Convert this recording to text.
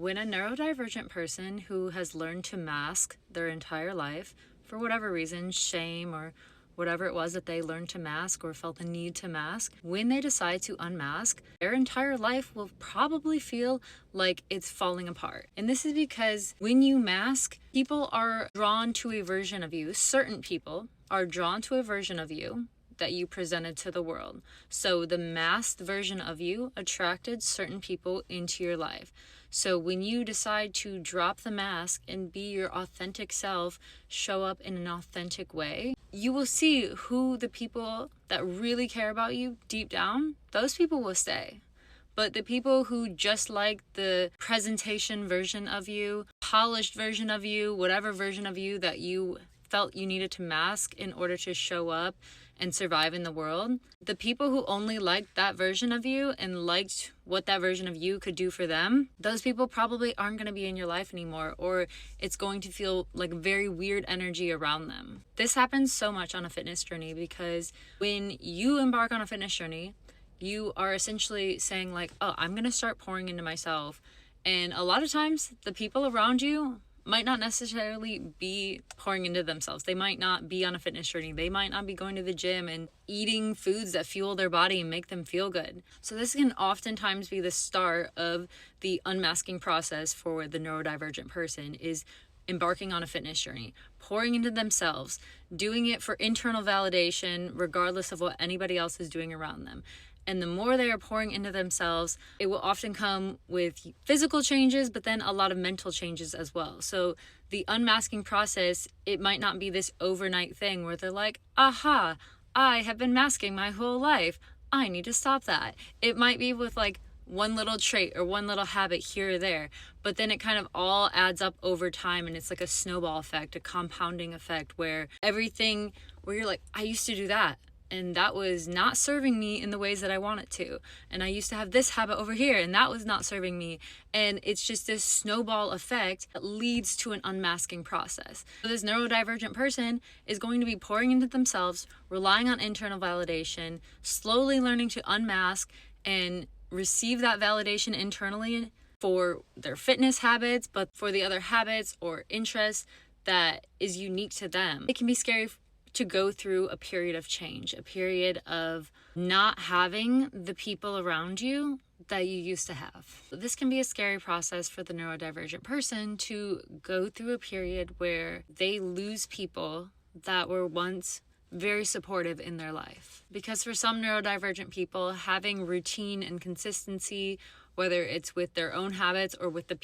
When a neurodivergent person who has learned to mask their entire life, for whatever reason, shame or whatever it was that they learned to mask or felt the need to mask, when they decide to unmask, their entire life will probably feel like it's falling apart. And this is because when you mask, people are drawn to a version of you. Certain people are drawn to a version of you that you presented to the world. So the masked version of you attracted certain people into your life. So when you decide to drop the mask and be your authentic self, show up in an authentic way, you will see who the people that really care about you deep down, those people will stay. But the people who just like the presentation version of you, polished version of you, whatever version of you that you felt you needed to mask in order to show up and survive in the world, the people who only liked that version of you and liked what that version of you could do for them, those people probably aren't going to be in your life anymore, or it's going to feel like very weird energy around them. This happens so much on a fitness journey because when you embark on a fitness journey, you are essentially saying like, oh, I'm going to start pouring into myself. And a lot of times the people around you might not necessarily be pouring into themselves. They might not be on a fitness journey. They might not be going to the gym and eating foods that fuel their body and make them feel good. So this can oftentimes be the start of the unmasking process for the neurodivergent person, is embarking on a fitness journey, pouring into themselves, doing it for internal validation, regardless of what anybody else is doing around them. And the more they are pouring into themselves, it will often come with physical changes, but then a lot of mental changes as well. So the unmasking process, it might not be this overnight thing where they're like, aha, I have been masking my whole life. I need to stop that. It might be with like one little trait or one little habit here or there, but then it kind of all adds up over time, and it's like a snowball effect, a compounding effect where everything, where you're like, I used to do that, and that was not serving me in the ways that I want it to. And I used to have this habit over here, and that was not serving me. And it's just this snowball effect that leads to an unmasking process. So this neurodivergent person is going to be pouring into themselves, relying on internal validation, slowly learning to unmask and receive that validation internally for their fitness habits, but for the other habits or interests that is unique to them. It can be scary to go through a period of change, a period of not having the people around you that you used to have. This can be a scary process for the neurodivergent person to go through a period where they lose people that were once very supportive in their life. Because for some neurodivergent people, having routine and consistency, whether it's with their own habits or with the